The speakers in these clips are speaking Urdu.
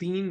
$3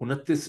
29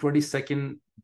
22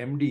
MD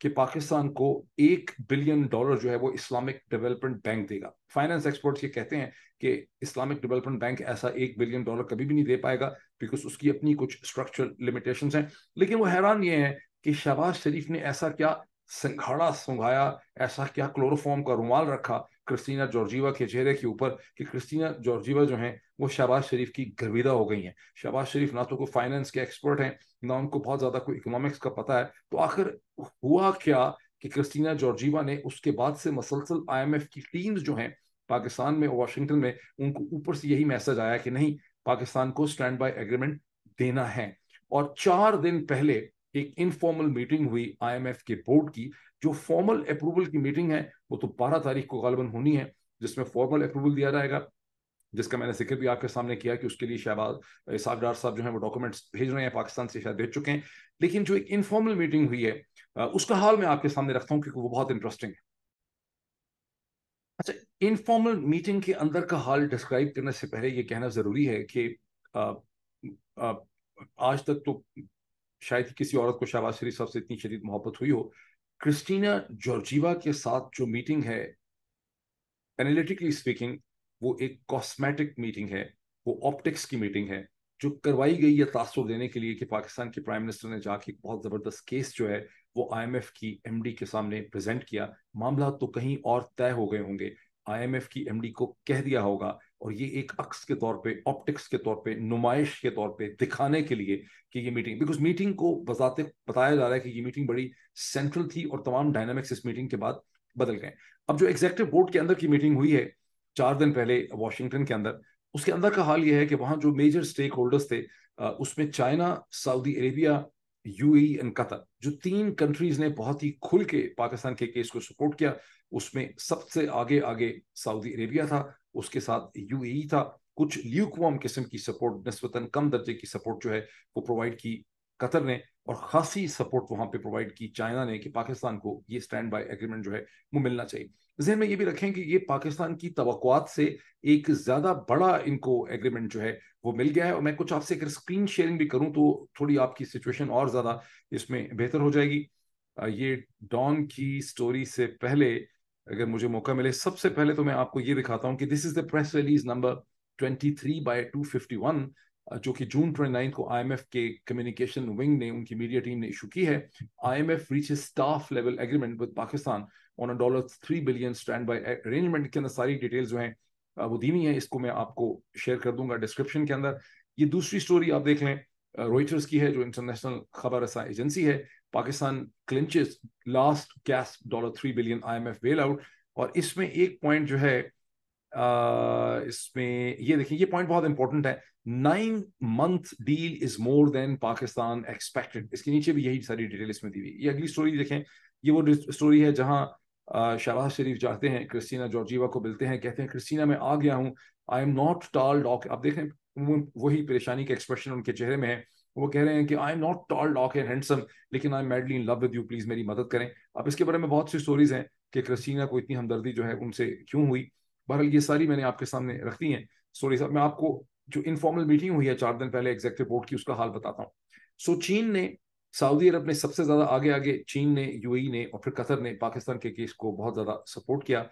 کہ پاکستان کو $1 بلین جو ہے وہ اسلامک ڈیولپمنٹ بینک دے گا. فائنانس ایکسپرٹس یہ کہتے ہیں کہ اسلامک ڈیولپمنٹ بینک ایسا $1 بلین کبھی بھی نہیں دے پائے گا بیکاز اس کی اپنی کچھ اسٹرکچرل لمیٹیشنز ہیں. لیکن وہ حیران یہ ہے کہ شہباز شریف نے ایسا کیا سنگھاڑا سنگھایا, ایسا کیا کلوروفارم کا رومال رکھا کرسٹینا جارجیوا کے چہرے کے اوپر کہ کرسٹینا جارجیوا جو ہیں وہ شہباز شریف کی گرویدہ ہو گئی ہیں. شہباز شریف نہ تو کوئی فائنانس کے ایکسپرٹ ہیں, نہ ان کو بہت زیادہ کوئی اکنامکس کا پتہ ہے. تو آخر ہوا کیا کہ کرسٹینا جارجیوا نے اس کے بعد سے مسلسل IMF کی ٹیمز جو ہیں پاکستان میں, واشنگٹن میں, ان کو اوپر سے یہی میسج آیا کہ نہیں, پاکستان کو اسٹینڈ بائی ایگریمنٹ دینا ہے. اور 4 دن پہلے ایک انفارمل میٹنگ ہوئی IMF کے بورڈ کی. جو فارمل اپروول کی میٹنگ ہے وہ تو 12 تاریخ کو غالباً ہونی ہے, جس میں فارمل اپروول دیا جائے گا, جس کا میں نے ذکر بھی آپ کے سامنے کیا کہ اس کے لیے شہباز اسحاق ڈار صاحب جو ہیں وہ ڈاکومنٹس بھیج رہے ہیں, پاکستان سے شاید بھیج چکے ہیں. لیکن جو ایک انفارمل میٹنگ ہوئی ہے اس کا حال میں آپ کے سامنے رکھتا ہوں کیونکہ وہ بہت انٹرسٹنگ ہے. اچھا, انفارمل میٹنگ کے اندر کا حال ڈسکرائب کرنے سے پہلے یہ کہنا ضروری ہے کہ آج تک تو شاید کسی عورت کو شہباز شریف صاحب سے اتنی شدید محبت ہوئی ہو. کرسٹینا جارجیوا کے ساتھ جو میٹنگ ہے انالیٹیکلی اسپیکنگ وہ ایک کاسمیٹک میٹنگ ہے, وہ آپٹکس کی میٹنگ ہے جو کروائی گئی ہے تاثر دینے کے لیے کہ پاکستان کے پرائم منسٹر نے جا کے ایک بہت زبردست کیس جو ہے وہ IMF کی MD کے سامنے پریزنٹ کیا. معاملات تو کہیں اور طے ہو گئے ہوں گے, IMF کی MD کو کہہ دیا ہوگا, اور یہ ایک عکس کے طور پہ, آپٹکس کے طور پہ, نمائش کے طور پہ دکھانے کے لیے کہ یہ میٹنگ, بیکاز میٹنگ کو بذات بتایا جا رہا ہے کہ یہ میٹنگ بڑی سینٹرل تھی اور تمام ڈائنامکس اس میٹنگ کے بعد بدل گئے. اب جو ایگزیکٹو بورڈ کے اندر کی میٹنگ ہوئی ہے 4 دن پہلے واشنگٹن کے اندر, اس کے اندر کا حال یہ ہے کہ وہاں جو میجر سٹیک ہولڈرز تھے اس میں China, Saudi Arabia, UAE and Qatar, جو 3 کنٹریز نے بہت ہی کھل کے پاکستان کے کیس کو سپورٹ کیا. اس میں سب سے آگے سعودی عربیہ تھا, اس کے ساتھ UAE تھا. کچھ لیوکوام قسم کی سپورٹ, نسبتاً کم درجے کی سپورٹ جو ہے وہ پرووائڈ کی قطر نے, اور خاصی سپورٹ وہاں پہ پرووائڈ کی چائنا نے کہ پاکستان کو یہ اسٹینڈ بائی ایگریمنٹ جو ہے وہ ملنا چاہیے. ذہن میں یہ بھی رکھیں کہ یہ پاکستان کی توقعات سے ایک زیادہ بڑا ان کو ایگریمنٹ جو ہے وہ مل گیا ہے. اور میں کچھ آپ سے اگر اسکرین شیئرنگ بھی کروں تو تھوڑی آپ کی سچویشن اور زیادہ اس میں بہتر ہو جائے گی. یہ ڈان کی سٹوری سے پہلے اگر مجھے موقع ملے, سب سے پہلے تو میں آپ کو یہ دکھاتا ہوں کہ دس از دا پریس ریلیز نمبر 23/251 جو کہ جون 29 کو IMF کے کمیونیکیشن ونگ نے, ان کی میڈیا ٹیم نے ایشو کی ہے. IMF reaches staff level agreement with Pakistan on a $3 billion standby arrangement. کے اندر ساری ڈیٹیلز جو ہیں وہ دی ہوئی ہیں, اس کو میں آپ کو شیئر کر دوں گا ڈسکرپشن کے اندر. یہ دوسری سٹوری آپ دیکھ لیں, روئٹرز کی ہے جو انٹرنیشنل خبر رساں ایجنسی ہے. پاکستان کلنچز لاسٹ گیسپ $3 billion IMF بیل آؤٹ. اور اس میں ایک پوائنٹ جو ہے اس میں یہ دیکھیں, یہ پوائنٹ بہت امپورٹنٹ ہے. 9-month deal is more than Pakistan expected. اس کے نیچے بھی یہی ساری ڈیٹیل اس میں دی ہوئی. یہ اگلی سٹوری دیکھیں, یہ وہ سٹوری ہے جہاں شہباز شریف جاتے ہیں, کرسٹینا جارجیوا کو ملتے ہیں, کہتے ہیں کرسٹینا میں آ گیا ہوں, آئی ایم ناٹ ٹال ڈاک. آپ دیکھیں وہی پریشانی کا ایکسپریشن ان کے چہرے میں ہے. وہ کہہ رہے ہیں کہ آئی ایم ناٹ ٹال ڈاک اینڈ ہینڈسم, لیکن I am madly in love with you, please میری مدد کریں. اب اس کے بارے میں بہت سی سٹوریز ہیں کہ کرسٹینا کو اتنی ہمدردی جو ہے ان سے کیوں ہوئی. بہرحال یہ ساری میں نے آپ کے سامنے رکھ دی ہیں سٹوریز. اب میں آپ کو جو انفارمل میٹنگ ہوئی ہے 4 دن پہلے ایگزیکٹو بورڈ کی, اس کا حال بتاتا ہوں. سو چین نے, سعودی عرب نے سب سے زیادہ آگے, چین نے, UAE نے اور پھر قطر نے پاکستان کے کیس کو بہت زیادہ سپورٹ کیا.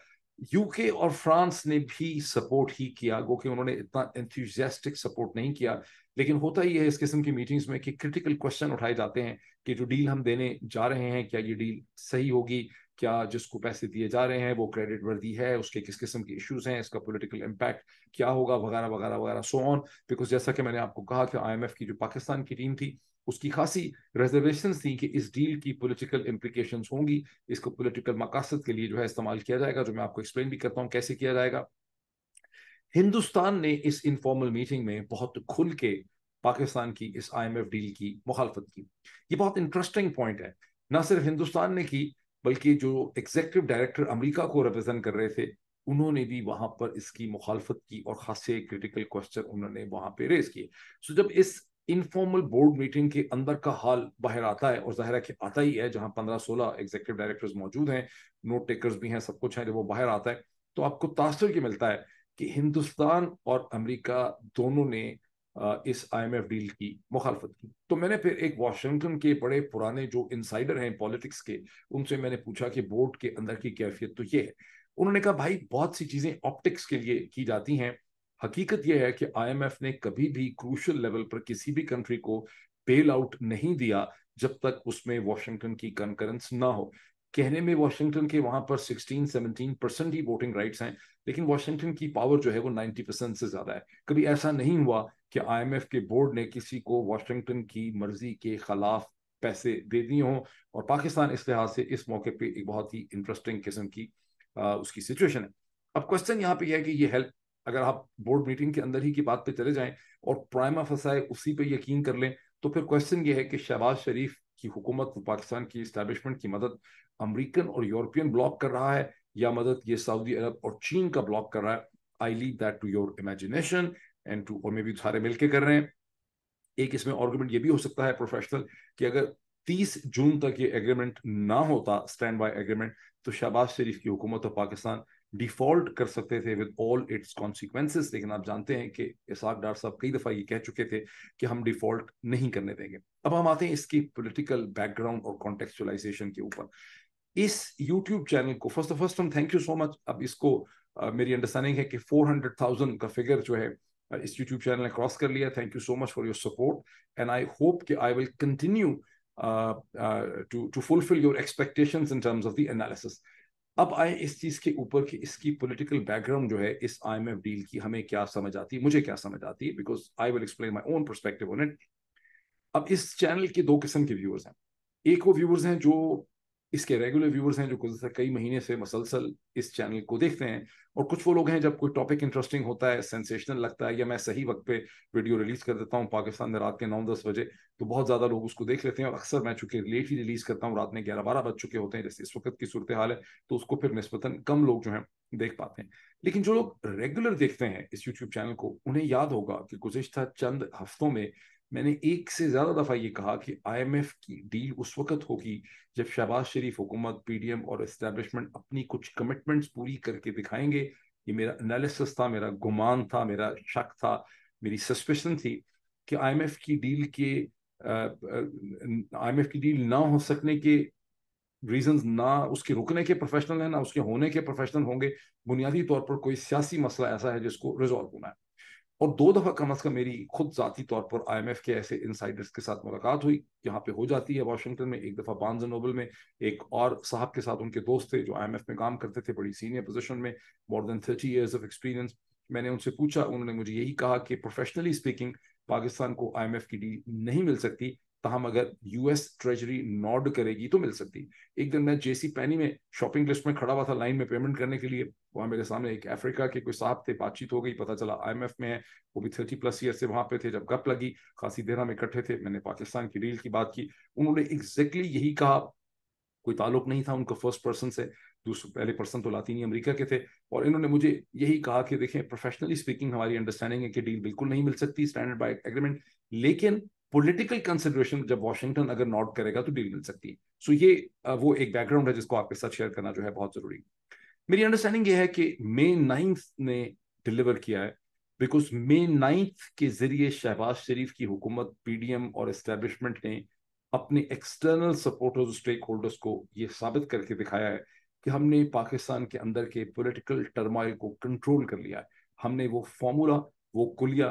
UK اور فرانس نے بھی سپورٹ ہی کیا, گو کہ انہوں نے اتنا انتھوزیاسٹک سپورٹ نہیں کیا. لیکن ہوتا ہی ہے اس قسم کی میٹنگز میں کہ کرٹیکل کوشچن اٹھائے جاتے ہیں کہ جو ڈیل ہم دینے جا رہے ہیں کیا یہ ڈیل صحیح ہوگی, کیا جس کو پیسے دیے جا رہے ہیں وہ کریڈٹ وردی ہے, اس کے کس قسم کے ایشوز ہیں, اس کا پولیٹیکل امپیکٹ کیا ہوگا, وغیرہ وغیرہ وغیرہ سو آن. بیکاز جیسا کہ میں نے آپ کو کہا کہ IMF کی جو پاکستان کی ٹیم تھی اس کی خاصی ریزرویشنز تھیں کہ اس ڈیل کی پولیٹیکل امپلیکیشنز ہوں گی, اس کو پولیٹیکل مقاصد کے لیے جو ہے استعمال کیا جائے گا, جو میں آپ کو ایکسپلین بھی کرتا ہوں کیسے کیا جائے گا. ہندوستان نے اس انفارمل میٹنگ میں بہت کھل کے پاکستان کی اس IMF ڈیل کی مخالفت کی. یہ بہت انٹرسٹنگ پوائنٹ ہے. نہ صرف ہندوستان نے کی بلکہ جو ایگزیکٹو ڈائریکٹر امریکہ کو ریپرزینٹ کر رہے تھے انہوں نے بھی وہاں پر اس کی مخالفت کی اور خاصے کریٹیکل کوسچن انہوں نے وہاں پہ ریز کیے. سو جب اس انفارمل بورڈ میٹنگ کے اندر کا حال باہر آتا ہے, اور ظاہر ہے کہ آتا ہی ہے, جہاں 15-16 ایگزیکٹو ڈائریکٹرز موجود ہیں, نوٹ ٹیکرز بھی ہیں, سب کچھ ہے, جب وہ باہر آتا ہے تو آپ کو تاثر یہ ملتا ہے کہ ہندوستان اور امریکہ دونوں نے اس IMF ڈیل کی مخالفت کی. تو میں نے پھر ایک واشنگٹن کے بڑے پرانے جو انسائڈر ہیں پالیٹکس کے, ان سے میں نے پوچھا کہ بورڈ کے اندر کی کیفیت تو یہ ہے. انہوں نے کہا بھائی بہت سی چیزیں آپٹکس کے لیے کی جاتی ہیں, حقیقت یہ ہے کہ IMF نے کبھی بھی کروشل لیول پر کسی بھی کنٹری کو بیل آؤٹ نہیں دیا جب تک اس میں واشنگٹن کی کنکرنس نہ ہو. کہنے میں واشنگٹن کے وہاں پر 16-17% ہی ووٹنگ رائٹس ہیں, لیکن واشنگٹن کی پاور جو ہے وہ 90% سے زیادہ ہے. کبھی ایسا نہیں ہوا کہ IMF کے بورڈ نے کسی کو واشنگٹن کی مرضی کے خلاف پیسے دے دیے ہوں, اور پاکستان اس لحاظ سے اس موقع پہ ایک بہت ہی انٹرسٹنگ قسم کی اس کی سچویشن ہے. اب کوشچن یہاں پہ یہ ہے کہ یہ ہیلپ, اگر آپ بورڈ میٹنگ کے اندر ہی کی بات پہ چلے جائیں اور پرائما فسائے اسی پہ یقین کر لیں, تو پھر کوشچن یہ ہے کہ شہباز شریف کی حکومت پاکستان کی اسٹیبلشمنٹ کی مدد امریکن اور یورپین بلاک کر رہا ہے, یا مدد یہ سعودی عرب اور چین کا بلاک کر رہا ہے. I leave that to your imagination and to, اور میں بھی سارے مل کے کر رہے ہیں. ایک اس میں آرگومنٹ یہ بھی ہو سکتا ہے پروفیشنل کہ اگر 30 جون تک یہ ایگریمنٹ نہ ہوتا, اسٹینڈ بائی ایگریمنٹ, تو شہباز شریف کی حکومت اور پاکستان ڈیفالٹ کر سکتے تھے ود آل اٹس کانسیکوینسز. لیکن آپ جانتے ہیں کہ اسحاق ڈار صاحب کئی دفعہ یہ کہہ چکے تھے کہ ہم ڈیفالٹ نہیں کرنے دیں گے. اب ہم آتے ہیں اس کی پولیٹیکل بیک گراؤنڈ اور کانٹیکسچلائزیشن کے اوپر. اس یوٹیوب چینل کو فرسٹ تھینک یو سو مچ. اب اس کو میری انڈرسٹینڈنگ ہے کہ 400,000 کا فگر جو ہے اس یوٹیوب چینل نے کراس کر لیا. Thank you so much for your support, and I hope کہ I will continue to fulfil your expectations in terms of the analysis. اب آئے اس چیز کے اوپر کہ اس کی پولیٹیکل بیک گراؤنڈ جو ہے اس IMF ڈیل کی ہمیں کیا سمجھ آتی ہے, مجھے کیا سمجھ آتی ہے, because I will explain my own perspective on it. اب اس چینل کے دو قسم کے ویورز ہیں. ایک وہ ویورز ہیں جو اس کے ریگولر ویورز ہیں جو گزشتہ کئی مہینے سے مسلسل اس چینل کو دیکھتے ہیں, اور کچھ وہ لوگ ہیں جب کوئی ٹاپک انٹرسٹنگ ہوتا ہے, سینسیشنل لگتا ہے, یا میں صحیح وقت پہ ویڈیو ریلیز کر دیتا ہوں پاکستان میں رات کے 9-10 بجے, تو بہت زیادہ لوگ اس کو دیکھ لیتے ہیں. اور اکثر میں چونکہ لیٹ ہی ریلیز کرتا ہوں, رات میں 11-12 بج چکے ہوتے ہیں جیسے اس وقت کی صورتحال ہے, تو اس کو پھر نسبتاً کم لوگ جو ہیں دیکھ پاتے ہیں. لیکن جو لوگ ریگولر دیکھتے ہیں اس یوٹیوب چینل کو, انہیں یاد ہوگا کہ گزشتہ چند ہفتوں میں میں نے ایک سے زیادہ دفعہ یہ کہا کہ IMF کی ڈیل اس وقت ہوگی جب شہباز شریف حکومت, PDM اور اسٹیبلشمنٹ اپنی کچھ کمٹمنٹس پوری کر کے دکھائیں گے. یہ میرا انالیسس تھا, میرا گمان تھا, میرا شک تھا, میری سسپیشن تھی کہ IMF کی ڈیل نہ ہو سکنے کے ریزنز, نہ اس کے رکنے کے پروفیشنل ہیں, نہ اس کے ہونے کے پروفیشنل ہوں گے. بنیادی طور پر کوئی سیاسی مسئلہ ایسا ہے جس کو ریزالو ہونا ہے. اور 2 دفعہ کم از کم میری خود ذاتی طور پر IMF کے ایسے انسائڈرز کے ساتھ ملاقات ہوئی, یہاں پہ ہو جاتی ہے واشنگٹن میں. ایک دفعہ بارنز اینڈ نوبل میں ایک اور صاحب کے ساتھ, ان کے دوست تھے جو IMF میں کام کرتے تھے بڑی سینئر پوزیشن میں, more than 30 years of experience. میں نے ان سے پوچھا, انہوں نے مجھے یہی کہا کہ پروفیشنلی اسپیکنگ پاکستان کو IMF کی ڈیل نہیں مل سکتی, تاہم اگر US ٹریجری نوڈ کرے گی تو مل سکتی. ایک دن میں JC پینی میں شاپنگ لسٹ میں کھڑا ہوا تھا لائن میں پیمنٹ کرنے کے لیے, وہاں میرے سامنے ایک افریقہ کے کوئی صاحب تھے, بات چیت ہو گئی, پتا چلا IMF میں ہے, وہ بھی 30+ ایئر سے وہاں پہ تھے. جب گپ لگی, خاصی دیر ہم اکٹھے تھے, میں نے پاکستان کی ڈیل کی بات کی, انہوں نے ایگزیکٹلی یہی کہا. کوئی تعلق نہیں تھا ان کا فرسٹ پرسن سے, دوسرے پہلے پرسن تو لاطینی امریکہ کے تھے, اور انہوں نے مجھے یہی کہا کہ دیکھیں پروفیشنلی اسپیکنگ ہماری انڈرسٹینڈنگ ہے کہ ڈیل بالکل نہیں مل سکتی اسٹینڈرڈ بائی ایگریمنٹ, لیکن پولیٹیکل کنسیڈریشن جب واشنگٹن اگر نوٹ کرے گا تو ڈیل مل سکتی ہے. سو یہ وہ ایک بیک گراؤنڈ ہے جس کو آپ کے ساتھ شیئر کرنا جو ہے بہت ضروری. میری انڈرسٹینڈنگ یہ ہے کہ May 9 نے ڈلیور کیا ہے, بیکاز May 9 کے ذریعے شہباز شریف کی حکومت, PDM اور اسٹیبلشمنٹ نے اپنے ایکسٹرنل سپورٹرز, اسٹیک ہولڈرز کو یہ ثابت کر کے دکھایا ہے کہ ہم نے پاکستان کے اندر کے پولیٹیکل ٹرمائل کو کنٹرول کر لیا ہے. ہم نے وہ فارمولا, وہ کلیہ,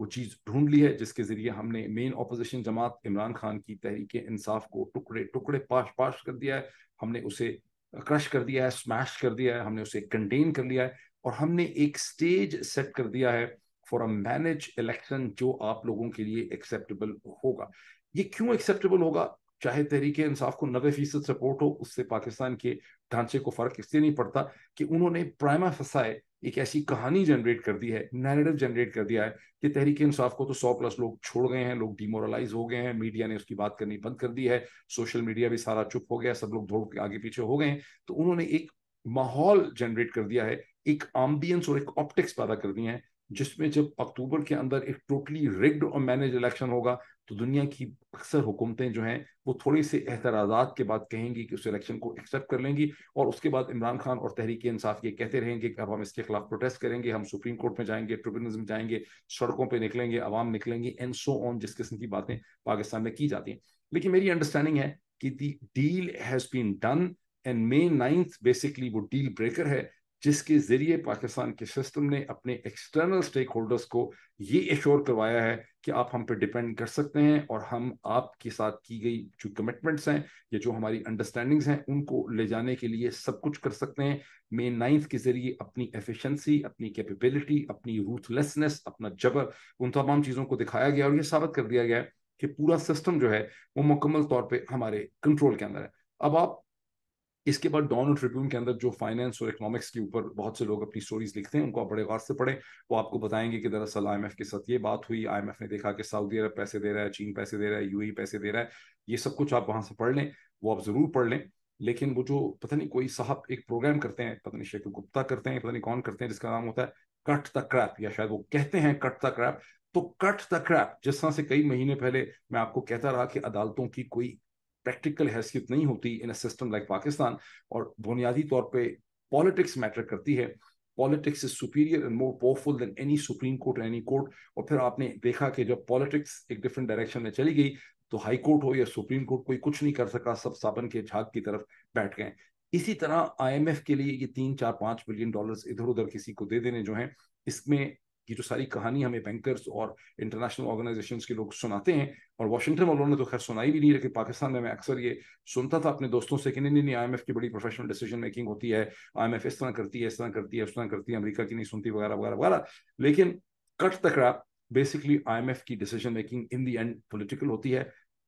وہ چیز ڈھونڈ لی ہے جس کے ذریعے ہم نے مین اپوزیشن جماعت عمران خان کی تحریک انصاف کو ٹکڑے ٹکڑے پاش کر دیا ہے. ہم نے اسے کرش کر دیا ہے, سمیش کر دیا ہے, ہم نے اسے کنٹین کر لیا ہے, اور ہم نے ایک سٹیج سیٹ کر دیا ہے فار اے مینج الیکشن جو آپ لوگوں کے لیے ایکسیپٹیبل ہوگا. یہ کیوں ایکسیپٹیبل ہوگا؟ چاہے تحریک انصاف کو 90% سپورٹ ہو, اس سے پاکستان کے ڈھانچے کو فرق اس لیے نہیں پڑتا کہ انہوں نے پرائما فسائے ایک ایسی کہانی جنریٹ کر دی ہے, نیریٹو جنریٹ کر دیا ہے کہ تحریک انصاف کو تو 100+ لوگ چھوڑ گئے ہیں, لوگ ڈیمورلائز ہو گئے ہیں, میڈیا نے اس کی بات کرنی بند کر دی ہے, سوشل میڈیا بھی سارا چپ ہو گیا, سب لوگ دوڑ کے آگے پیچھے ہو گئے ہیں. تو انہوں نے ایک ماحول جنریٹ کر دیا ہے, ایک ایمبینس اور ایک آپٹکس پیدا کر دی ہیں جس میں جب اکتوبر کے اندر ایک ٹوٹلی rigged اور مینج الیکشن ہوگا تو دنیا کی اکثر حکومتیں جو ہیں وہ تھوڑے سے اعتراضات کے بعد کہیں گی کہ اس الیکشن کو ایکسیپٹ کر لیں گی، اور اس کے بعد عمران خان اور تحریک انصاف یہ کہتے رہیں گے کہ اب ہم اس کے خلاف پروٹیسٹ کریں گے، ہم سپریم کورٹ میں جائیں گے، ٹریبونلز میں جائیں گے، سڑکوں پہ نکلیں گے، عوام نکلیں گے، اینڈ سو آن، جس قسم کی باتیں پاکستان میں کی جاتی ہیں. لیکن میری انڈرسٹینڈنگ ہے کہ the deal has been done and May 9 basically وہ ڈیل بریکر ہے جس کے ذریعے پاکستان کے سسٹم نے اپنے ایکسٹرنل سٹیک ہولڈرز کو یہ ایشور کروایا ہے کہ آپ ہم پہ ڈیپینڈ کر سکتے ہیں، اور ہم آپ کے ساتھ کی گئی جو کمٹمنٹس ہیں یا جو ہماری انڈرسٹینڈنگز ہیں ان کو لے جانے کے لیے سب کچھ کر سکتے ہیں. May 9 کے ذریعے اپنی ایفیشنسی، اپنی کیپیبلٹی، اپنی روتھلیسنس، اپنا جبر، ان تمام چیزوں کو دکھایا گیا اور یہ ثابت کر دیا گیا کہ پورا سسٹم جو ہے وہ مکمل طور پہ ہمارے کنٹرول کے اندر ہے. اب آپ اس کے بعد ڈان اور ٹریبیون کے اندر جو فائنینس اور اکنامکس کے اوپر بہت سے لوگ اپنی سٹوریز لکھتے ہیں ان کو آپ بڑے غور سے پڑھیں. وہ آپ کو بتائیں گے کہ دراصل آئی ایم ایف کے ساتھ یہ بات ہوئی، آئی ایم ایف نے دیکھا کہ سعودی عرب پیسے دے رہا ہے، چین پیسے دے رہا ہے، UAE پیسے دے رہا ہے. یہ سب کچھ آپ وہاں سے پڑھ لیں، وہ آپ ضرور پڑھ لیں. لیکن وہ جو پتہ نہیں کوئی صاحب ایک پروگرام کرتے ہیں، پتہ نہیں شیخر گپتا کرتے ہیں، پتہ نہیں کون کرتے ہیں، جس کا نام ہوتا ہے کٹ دا کریپ، یا شاید وہ کہتے ہیں کٹ دا کریپ. تو کٹ دا کریپ جس طرح سے کئی مہینے پہلے میں آپ کو کہتا رہا کہ عدالتوں کی کوئی پریکٹیکل حیثیت نہیں ہوتی ان اے سسٹم لائک پاکستان، اور بنیادی طور پہ پالیٹکس میٹر کرتی ہے. Politics is superior and more powerful then any supreme court any court. اور پھر آپ نے دیکھا کہ جب پالیٹکس ایک ڈفرنٹ ڈائریکشن میں چلی گئی تو ہائی کورٹ ہو یا سپریم کورٹ کوئی کچھ نہیں کر سکا، سب صابن کے جھاگ کی طرف بیٹھ گئے. اسی طرح آئی ایم ایف کے لیے یہ 3 4 5 بلین ڈالرز ادھر ادھر کسی کو دے دینے جو ہیں، اس میں یہ جو ساری کہانی ہمیں بینکرز اور انٹرنیشنل آرگنائزیشنز کے لوگ سناتے ہیں، اور واشنگٹن والوں نے تو خیر سنائی بھی نہیں، لیکن پاکستان میں اکثر یہ سنتا تھا اپنے دوستوں سے کہ نہیں آئی ایم ایف کی بڑی پروفیشنل ڈیسیجن میکنگ ہوتی ہے، آئی ایم ایف اس طرح کرتی ہے، اس طرح کرتی ہے، اس طرح کرتی ہے، امریکہ کی نہیں سنتی، وغیرہ وغیرہ وغیرہ. لیکن کٹ تک بیسکلی آئی ایم ایف کی decision making in the end political ہوتی ہے.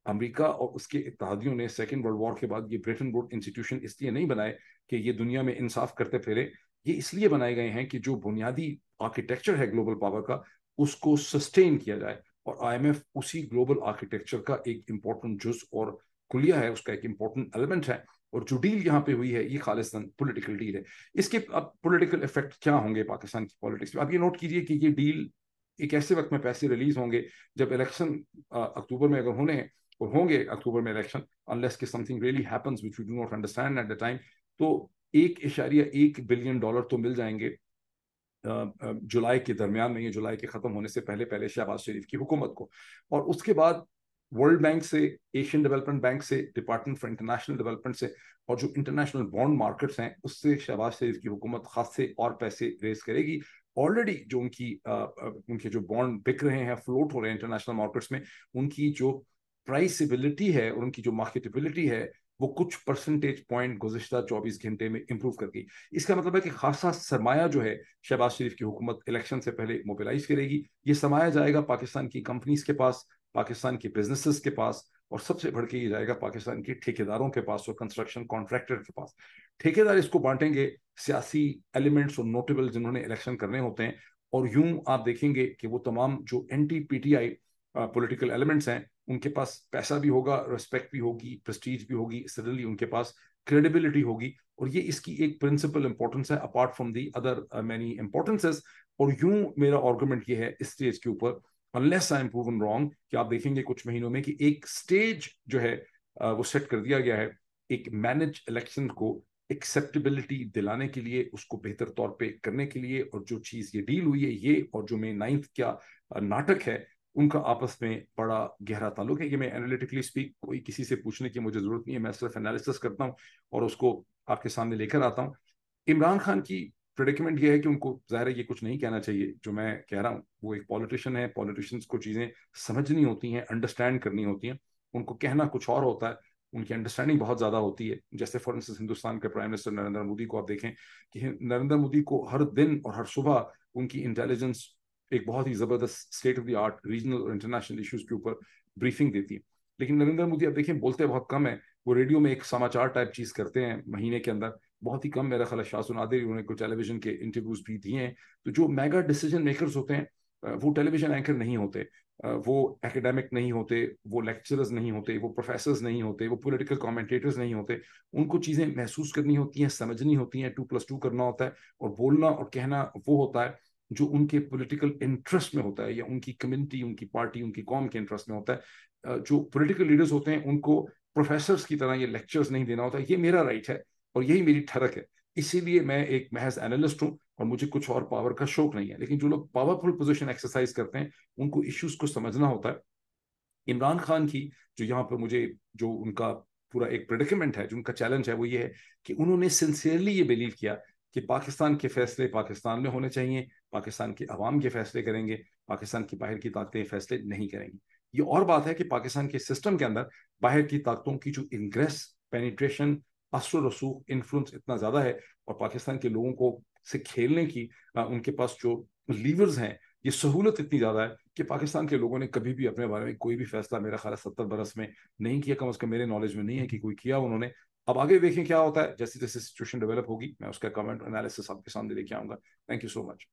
امریکہ اور اس کے اتحادیوں نے سیکنڈ ورلڈ وار کے بعد یہ بریٹن ووڈ انسٹیٹیوشن اس لیے نہیں بنائے کہ یہ دنیا میں انصاف کرتے پھرے، یہ اس لیے بنائے گئے ہیں کہ جو بنیادی آرکیٹیکچر ہے گلوبل پاور کا اس کو سسٹین کیا جائے. اور آئی ایم ایف اسی گلوبل آرکیٹیکچر کا ایک امپورٹنٹ جز اور کلیہ ہے، اس کا ایک امپورٹنٹ ایلیمنٹ ہے. اور جو ڈیل یہاں پہ ہوئی ہے یہ خالصاً پولیٹیکل ڈیل ہے. اس کے اب پولیٹیکل افیکٹ کیا ہوں گے پاکستان کی پالیٹکس میں؟ آپ یہ نوٹ کیجئے کہ یہ ڈیل ایک ایسے وقت میں پیسے ریلیز ہوں گے جب الیکشن اکتوبر میں اگر ہونے ہیں اور ہوں گے اکتوبر میں الیکشن، unless کہ something really happens which we do not understand at the time، تو 1.1 بلین ڈالر تو مل جائیں گے جولائی کے درمیان میں، یہ جولائی کے ختم ہونے سے پہلے پہلے شہباز شریف کی حکومت کو. اور اس کے بعد ورلڈ بینک سے، ایشین ڈیولپمنٹ بینک سے، ڈپارٹمنٹ فار انٹرنیشنل ڈیولپمنٹ سے، اور جو انٹرنیشنل بانڈ مارکیٹس ہیں اس سے شہباز شریف کی حکومت خاص سے اور پیسے ریز کرے گی. آلریڈی جو ان کے جو بانڈ بک رہے ہیں، فلوٹ ہو رہے ہیں انٹرنیشنل مارکیٹس میں، ان کی جو پرائسیبلٹی ہے اور ان کی جو مارکیٹیبلٹی ہے وہ کچھ پرسنٹیج پوائنٹ گزشتہ 24 گھنٹے میں امپروو کر گئی. اس کا مطلب ہے کہ خاصا سرمایہ جو ہے شہباز شریف کی حکومت الیکشن سے پہلے موبلائز کرے گی. یہ سرمایہ جائے گا پاکستان کی کمپنیز کے پاس، پاکستان کے بزنسز کے پاس، اور سب سے بڑھ کے یہ جائے گا پاکستان کے ٹھیکیداروں کے پاس اور کنسٹرکشن کانٹریکٹر کے پاس. ٹھیکیدار اس کو بانٹیں گے سیاسی ایلیمنٹس اور نوٹیبل جنہوں نے الیکشن کرنے ہوتے ہیں، اور یوں آپ دیکھیں گے کہ وہ تمام جو anti P T I political elements ہیں ان کے پاس پیسہ بھی ہوگا، ریسپیکٹ بھی ہوگی، پریسٹیج بھی ہوگی، سڈنلی ان کے پاس کریڈیبلٹی ہوگی. اور یہ اس کی ایک پرنسپل امپورٹنس ہے apart from the other many importances. اور یوں میرا آرگومنٹ یہ ہے اس اسٹیج کے اوپر، unless I am proven wrong، کہ آپ دیکھیں گے کچھ مہینوں میں کہ ایک سٹیج جو ہے وہ سیٹ کر دیا گیا ہے ایک مینج الیکشن کو ایکسیپٹیبلٹی دلانے کے لیے، اس کو بہتر طور پہ کرنے کے لیے. اور جو چیز یہ ڈیل ہوئی ہے یہ اور جو May 9 کیا ناٹک ہے ان کا آپس میں بڑا گہرا تعلق ہے. یہ میں انالیٹیکلی اسپیک کوئی کسی سے پوچھنے کی مجھے ضرورت نہیں ہے، میں صرف انالیسس کرتا ہوں اور اس کو آپ کے سامنے لے کر آتا ہوں. عمران خان کی پریڈکمنٹ یہ ہے کہ ان کو ظاہر ہے یہ کچھ نہیں کہنا چاہیے جو میں کہہ رہا ہوں. وہ ایک پولیٹیشین ہے، پولیٹیشینز کو چیزیں سمجھنی ہوتی ہیں، انڈرسٹینڈ کرنی ہوتی ہیں. ان کو کہنا کچھ اور ہوتا ہے، ان کی انڈرسٹینڈنگ بہت زیادہ ہوتی ہے. جیسے فار انسٹنس ہندوستان کے پرائم منسٹر نریندر مودی کو آپ دیکھیں کہ نریندر مودی کو ہر دن اور ہر صبح ان کی انٹیلیجنس ایک بہت ہی زبردست state of the art regional اور انٹرنیشنل ایشوز کے اوپر بریفنگ دیتی ہے. لیکن نریندر مودی آپ دیکھیں بولتے بہت کم ہے. وہ ریڈیو میں ایک سماچار ٹائپ چیز کرتے ہیں مہینے کے اندر بہت ہی کم. میرا خیال ہے شاہ نادر انہوں نے کوئی ٹیلی ویژن کے انٹرویوز بھی دیے ہیں. تو جو میگا ڈیسیجن میکرز ہوتے ہیں وہ ٹیلی ویژن اینکر نہیں ہوتے، وہ ایکیڈیمک نہیں ہوتے، وہ لیکچررز نہیں ہوتے، وہ پروفیسرز نہیں ہوتے، وہ پولیٹیکل کامنٹیٹرز نہیں ہوتے. ان کو چیزیں محسوس کرنی ہوتی ہیں، سمجھنی ہوتی ہیں، 2+2 کرنا ہوتا ہے، اور بولنا اور کہنا وہ ہوتا ہے. جو ان کے پولیٹیکل انٹرسٹ میں ہوتا ہے یا ان کی کمیونٹی، ان کی پارٹی، ان کی قوم کے انٹرسٹ میں ہوتا ہے. جو پولیٹیکل لیڈرز ہوتے ہیں ان کو پروفیسرز کی طرح یہ لیکچرز نہیں دینا ہوتا. یہ میرا رائٹ ہے اور یہی میری ٹھڑک ہے. اسی لیے میں ایک محض اینالسٹ ہوں اور مجھے کچھ اور پاور کا شوق نہیں ہے. لیکن جو لوگ پاورفل پوزیشن ایکسرسائز کرتے ہیں ان کو ایشوز کو سمجھنا ہوتا ہے. عمران خان کی جو یہاں پہ مجھے جو ان کا پورا ایک پریڈکمنٹ ہے، جو ان کا چیلنج ہے، وہ یہ ہے کہ انہوں نے سنسیئرلی یہ بلیو کیا کہ پاکستان کے فیصلے پاکستان میں ہونے چاہیے، پاکستان کے عوام کے فیصلے کریں گے، پاکستان کی باہر کی طاقتیں فیصلے نہیں کریں گی. یہ اور بات ہے کہ پاکستان کے سسٹم کے اندر باہر کی طاقتوں کی جو انگریس، پینیٹریشن، اثر و رسوخ، انفلوئنس اتنا زیادہ ہے اور پاکستان کے لوگوں کو سے کھیلنے کی ان کے پاس جو لیورز ہیں، یہ سہولت اتنی زیادہ ہے کہ پاکستان کے لوگوں نے کبھی بھی اپنے بارے میں کوئی بھی فیصلہ میرا خیال ہے 70 برس میں نہیں کیا. کم از کم میرے نالج میں نہیں ہے کہ کوئی کیا انہوں نے. اب آگے دیکھیں کیا ہوتا ہے. جیسے جیسے سچویشن ڈیولپ ہوگی میں اس کا کمنٹ انالیسس آپ کے سامنے لے کے آؤں گا. Thank you so much.